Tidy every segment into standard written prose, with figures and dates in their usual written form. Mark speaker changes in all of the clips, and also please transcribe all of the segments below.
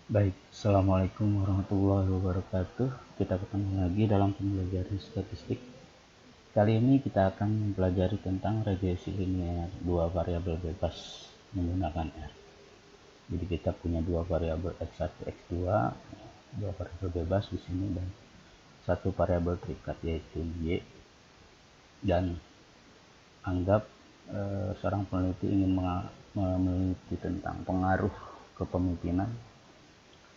Speaker 1: Baik, Assalamualaikum warahmatullahi wabarakatuh. Kita ketemu lagi dalam pembelajaran statistik. Kali ini kita akan mempelajari tentang regresi linear dua variabel bebas menggunakan R. Jadi kita punya dua variabel x1, x2, dua variabel bebas di sini dan satu variabel terikat yaitu y. Dan anggap seorang peneliti ingin meneliti tentang pengaruh kepemimpinan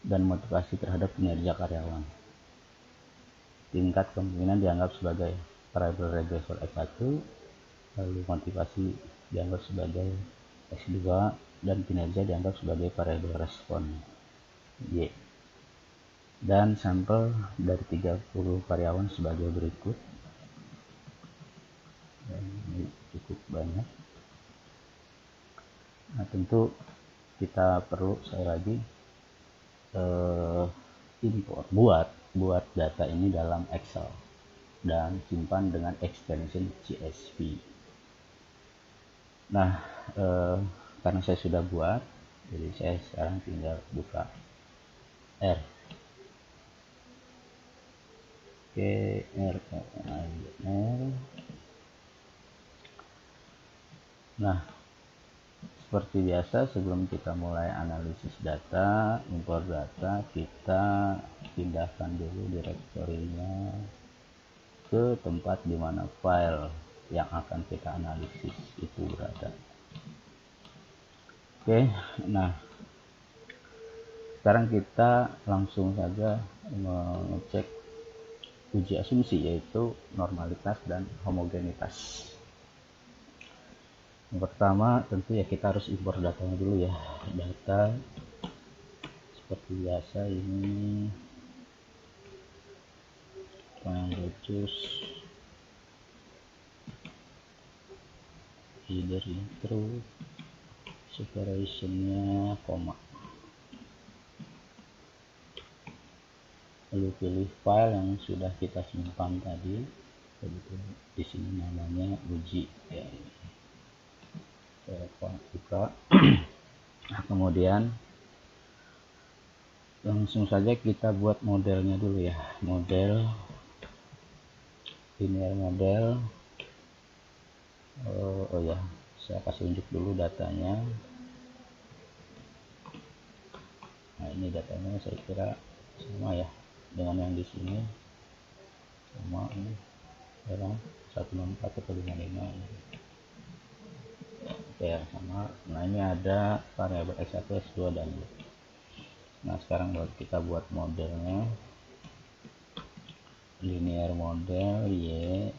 Speaker 1: dan motivasi terhadap kinerja karyawan. Tingkat kemungkinan dianggap sebagai variabel regresor X1, lalu motivasi dianggap sebagai X2, dan kinerja dianggap sebagai variabel respon Y. Dan sampel dari 30 karyawan sebagai berikut. Dan ini cukup banyak. Nah, tentu kita perlu sekali lagi import buat data ini dalam Excel dan simpan dengan extension CSV. Nah, karena saya sudah buat, jadi saya sekarang tinggal buka R. Oke, R. Nah, seperti biasa sebelum kita mulai analisis data, import data, kita pindahkan dulu direktorinya ke tempat di mana file yang akan kita analisis itu berada. Oke, nah sekarang kita langsung saja mengecek uji asumsi, yaitu normalitas dan homogenitas. Yang pertama tentu ya kita harus impor datanya dulu ya. Data seperti biasa ini triangle choose, either intro, separationnya koma, lalu pilih file yang sudah kita simpan tadi. Jadi di sini namanya uji ya. Saya buka. Nah, kemudian langsung saja kita buat modelnya dulu ya. Model linear model. Oh ya, saya kasih unjuk dulu datanya. Nah, ini datanya saya kira sama ya dengan yang di sini. Sama ini sekarang 164 atau 55 ini. Oke ya, sama. Nah, ini ada variabel x1, x2 dan y. Nah, sekarang kita buat modelnya. Linear model Y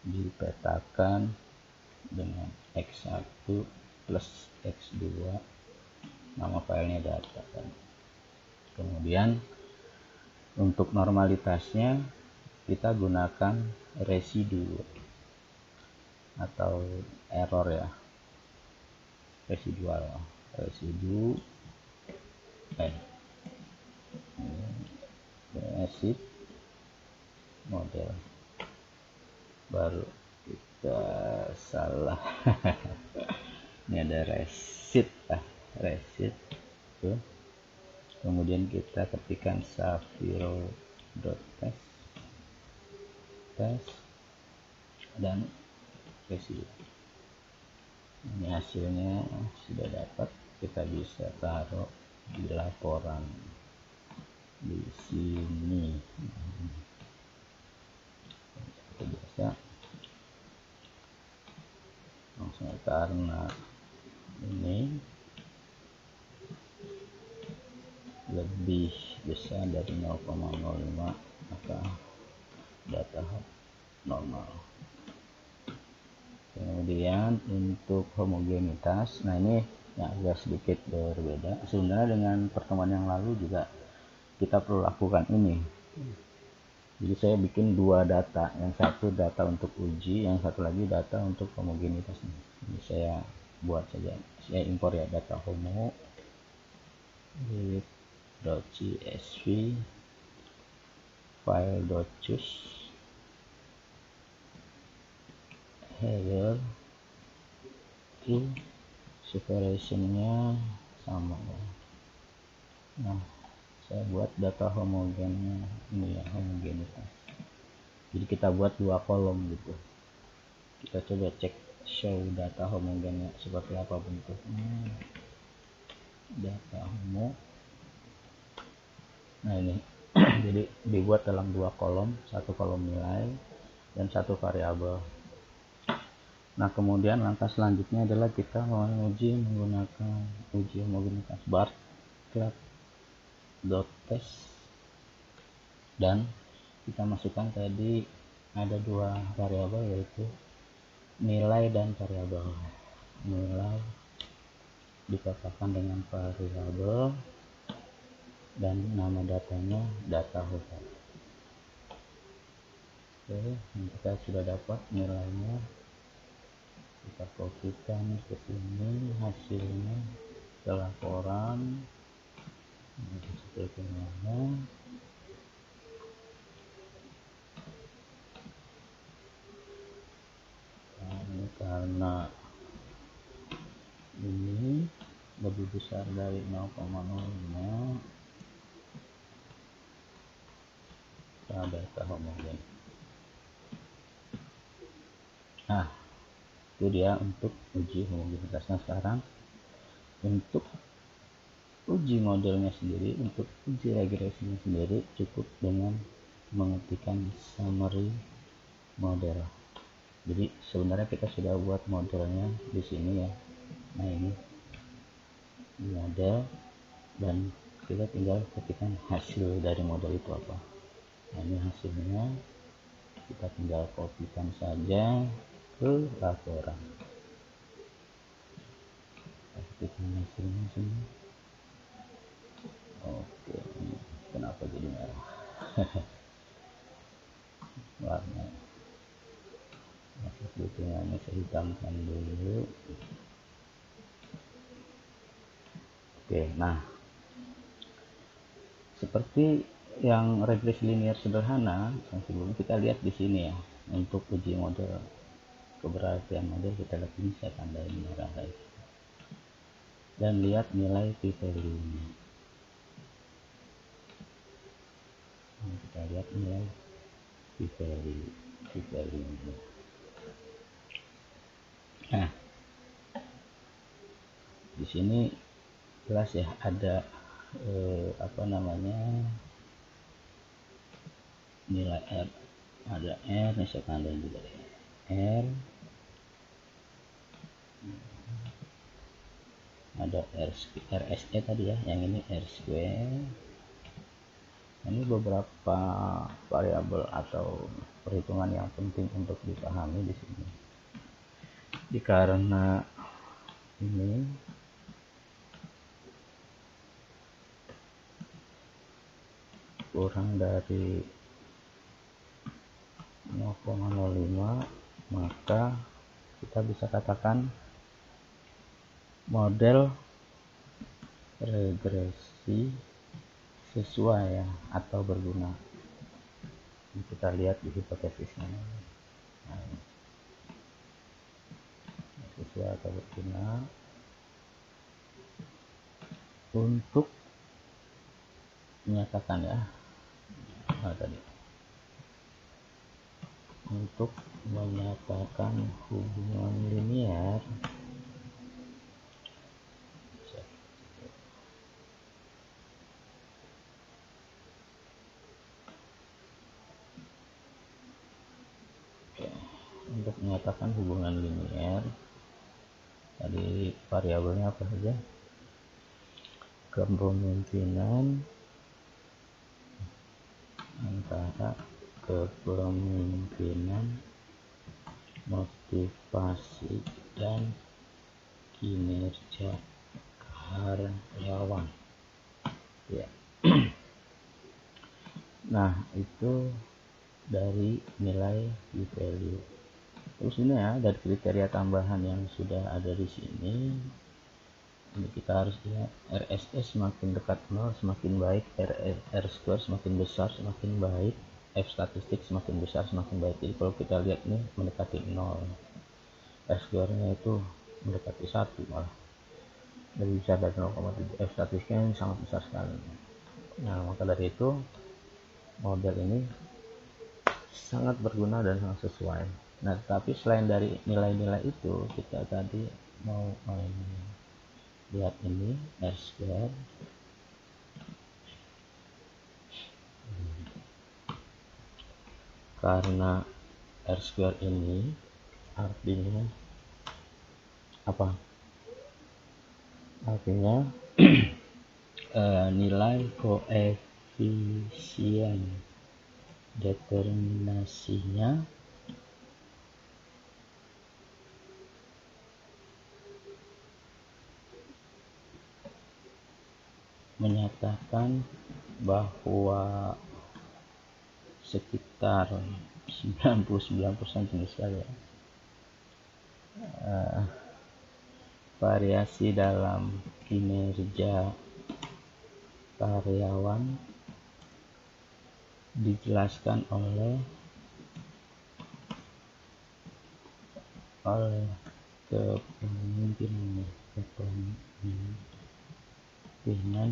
Speaker 1: dipetakan dengan x1 plus x2, nama filenya data kan. Kemudian untuk normalitasnya kita gunakan residu atau error ya, residu resid model. Baru kita salah ini ada resid tuh. Kemudian kita ketikkan safiro.test dan residu. Ini hasilnya sudah dapat, kita bisa taruh di laporan di sini. Seperti biasa langsung karena ini lebih besar dari 0,05 maka data normal. Kemudian untuk homogenitas, nah ini yang agak sedikit berbeda. Sebenarnya dengan pertemuan yang lalu juga kita perlu lakukan ini. Jadi saya bikin dua data, yang satu data untuk uji, yang satu lagi data untuk homogenitas. Ini saya buat saja, saya impor ya data homo .csv file.choose header separationnya sama ya. Nah, saya buat data homogennya ini ya, homogenitas. Jadi kita buat dua kolom gitu. Kita coba cek show data homogennya seperti apa bentuknya. Data homo. Nah ini jadi dibuat dalam dua kolom, satu kolom nilai dan satu variabel. Nah kemudian langkah selanjutnya adalah kita menguji menggunakan uji homogenitas bar test, dan kita masukkan tadi ada dua variabel yaitu nilai dan variabel. Nilai dikatakan dengan variabel dan nama datanya data homo. Oke, kita sudah dapat nilainya, kita kopikan ke sini hasilnya ke laporan seperti mana. Nah, ini karena ini lebih besar dari 0,05 data homogen. Nah itu dia untuk uji homogenitasnya. Sekarang untuk uji modelnya sendiri, untuk uji regresinya sendiri cukup dengan mengetikkan summary model. Jadi sebenarnya kita sudah buat modelnya di sini ya. Nah ini model, dan kita tinggal ketikkan hasil dari model itu apa. Nah ini hasilnya, kita tinggal kopikan saja ke laporan. Ketikkan hasilnya sini. Oke, ini kenapa jadi merah? Warna hitungannya saya hitamkan dulu. Oke, nah seperti yang regresi linear sederhana yang sebelumnya kita lihat di sini ya. Untuk uji model keberhasilan model kita lihat ini, saya tandain merah lagi, dan lihat nilai p-value nya. Nah, kita lihat nilai p-value nya. Nah di sini jelas ya ada apa namanya, nilai R, ada R, nih saya tandain juga deh, R, ada RSE tadi ya, yang ini R square. Ini beberapa variabel atau perhitungan yang penting untuk dipahami di sini. Jadi karena ini kurang dari 0,05, maka kita bisa katakan model regresi sesuai ya, atau berguna. Ini kita lihat di hipotesisnya. Nah, sesuai atau berguna untuk menyatakan ya, tadi untuk menyatakan hubungan linear untuk menyatakan hubungan linear. Tadi variabelnya apa saja? Kepemimpinan antara kepemimpinan, motivasi, dan kinerja karyawan ya. Nah itu dari nilai p-value. Terus ini ya, dari kriteria tambahan yang sudah ada di sini, ini kita harus lihat RSS semakin dekat 0 semakin baik, R square semakin besar semakin baik, F statistik semakin besar semakin baik. Jadi kalau kita lihat nih mendekati 0, R square nya itu mendekati 1 malah. lebih besar dari 0,7. Statistiknya sangat besar sekali. Nah, maka dari itu model ini sangat berguna dan sangat sesuai. Nah, tapi selain dari nilai-nilai itu, kita tadi mau lihat ini R-square. Karena R-square ini artinya apa? Artinya nilai koefisien determinasinya menyatakan bahwa sekitar 99% tinggi sekali ya, variasi dalam kinerja karyawan dijelaskan oleh kepemimpinan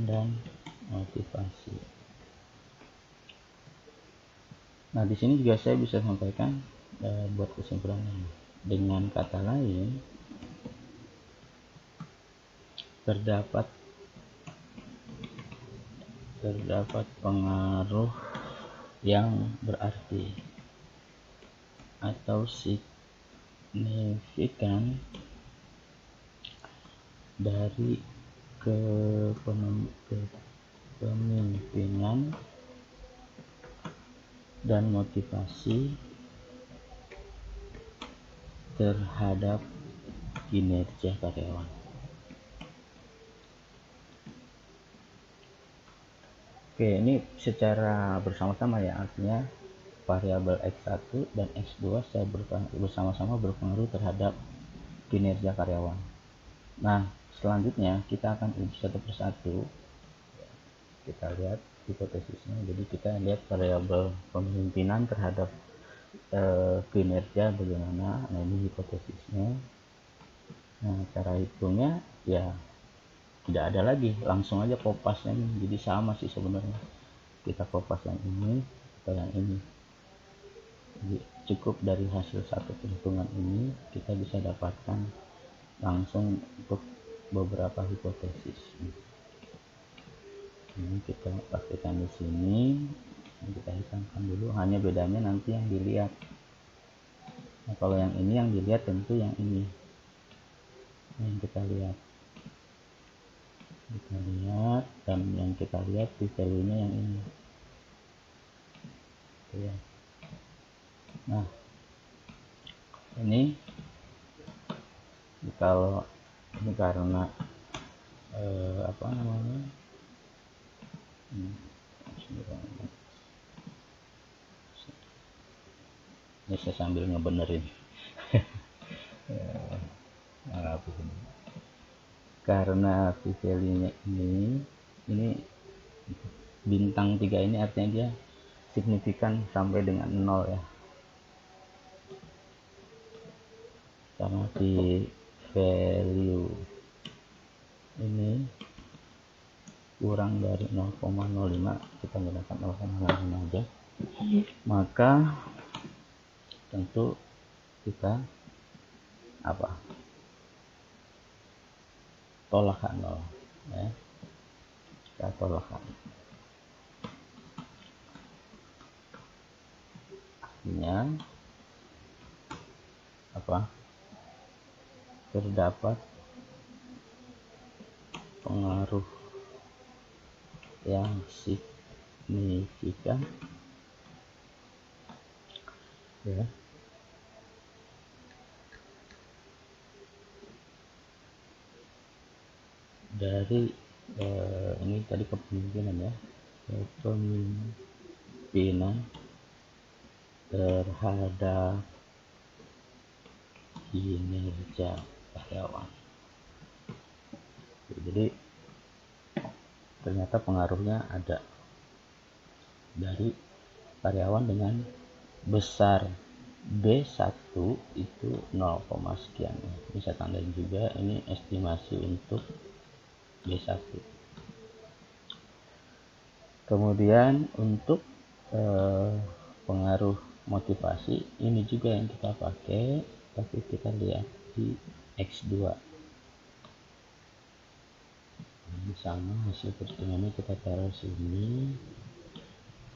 Speaker 1: dan motivasi. Nah, di sini juga saya bisa sampaikan buat kesimpulannya. Dengan kata lain, terdapat pengaruh yang berarti atau signifikan dari kepemimpinan dan motivasi terhadap kinerja karyawan. Oke, ini secara bersama-sama ya, artinya variabel X1 dan X2 saya bersama-sama berpengaruh terhadap kinerja karyawan. Nah, selanjutnya kita akan uji satu persatu. Kita lihat hipotesisnya. Jadi kita lihat variabel pemimpinan terhadap kinerja bagaimana. Nah, ini hipotesisnya. Nah, cara hitungnya ya tidak ada lagi, langsung aja kopasnya ini. Jadi sama sih sebenarnya, kita kopas yang ini atau yang ini. Jadi cukup dari hasil satu perhitungan ini kita bisa dapatkan langsung untuk beberapa hipotesis. Ini kita pastikan di sini, kita hitungkan dulu, hanya bedanya nanti yang dilihat. Nah, kalau yang ini yang dilihat tentu yang ini yang kita lihat, dan yang kita lihat di value-nya yang ini ya. Nah, ini kalau ini karena apa namanya, ini saya sambil ngebenerin karena value-nya ini bintang 3 ini artinya dia signifikan sampai dengan 0 ya, karena di value ini kurang dari 0,05, kita menggunakan 0,05 aja, maka tentu kita apa, tolakkan 0 ya, kita tolakkan. Artinya apa, terdapat pengaruh yang signifikan ya dari ini tadi kepemimpinan ya, kepemimpinan terhadap kinerja karyawan. Jadi ternyata pengaruhnya ada dari karyawan dengan besar B1 itu 0, sekian. Bisa tandain juga ini estimasi untuk B1. Kemudian untuk pengaruh motivasi ini juga yang kita pakai, tapi kita lihat di X2. Sama hasil perhitungannya kita taruh sini,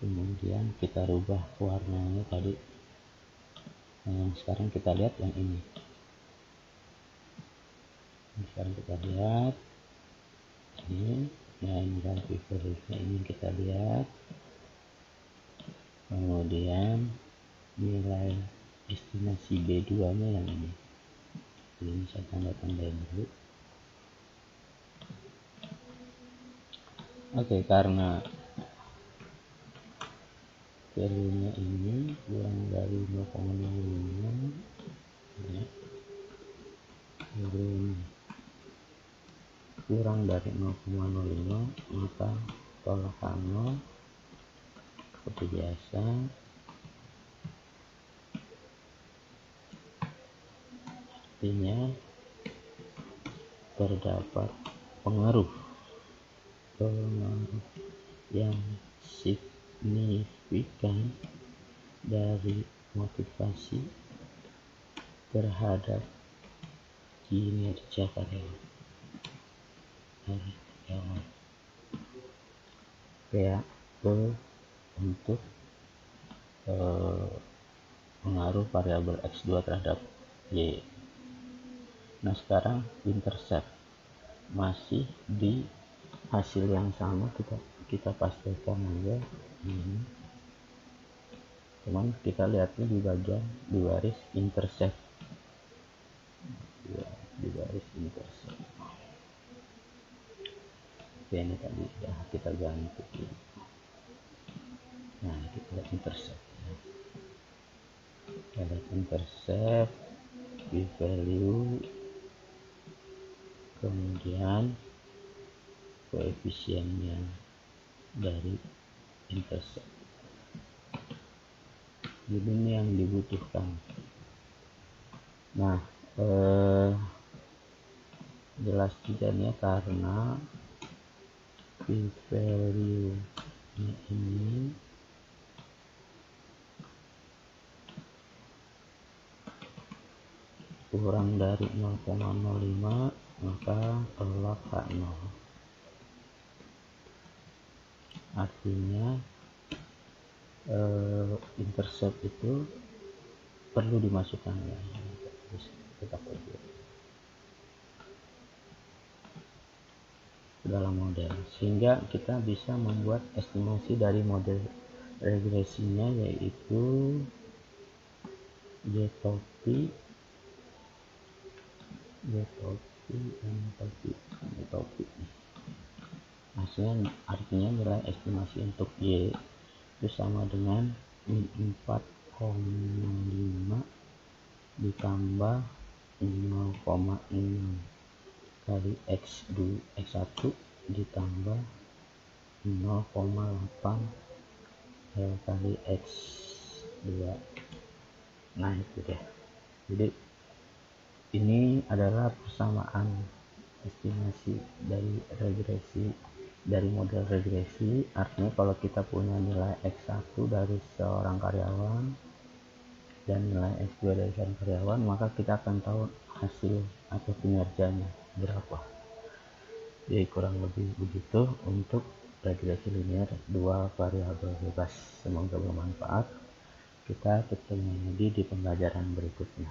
Speaker 1: kemudian kita rubah warnanya tadi. Nah, sekarang kita lihat yang ini. Sekarang kita lihat ini. Nah, ini kan value-nya ini kita lihat. Kemudian nilai estimasi B2 nya yang ini. Jadi saya tanda-tandain dulu. Oke, karena value nya ini kurang dari 0,05 ya. Kurang dari 0,05 maka tolakkan 0 seperti biasa. Artinya terdapat pengaruh yang signifikan dari motivasi terhadap kinerja karyawan. Ya, untuk pengaruh variabel X2 terhadap Y. Nah, sekarang intercept masih di hasil yang sama, kita pastikan aja ini. Cuman kita lihatnya di bagian di baris intercept ya, di baris intercept. Oke, ini tadi ya kita ganti. Nah, kita lihat intercept ya. Kita lihat intercept di value, kemudian koefisiennya dari intercept. Jadi ini yang dibutuhkan. Nah, jelas juga nih karena p-value ini kurang dari 0,05 maka tolak H0. Artinya intercept itu perlu dimasukkan ya. Kita dalam model sehingga kita bisa membuat estimasi dari model regresinya, yaitu G-topi hasilnya, artinya nilai estimasi untuk Y itu sama dengan min 4,5 ditambah 0,6 kali X1 ditambah 0,8 kali X2. Nah, itu deh. Jadi ini adalah persamaan estimasi dari regresi, dari model regresi. Artinya kalau kita punya nilai X1 dari seorang karyawan dan nilai X2 dari seorang karyawan, maka kita akan tahu hasil atau kinerjanya berapa. Jadi kurang lebih begitu untuk regresi linear dua variabel bebas. Semoga bermanfaat. Kita ketemu lagi di pembelajaran berikutnya.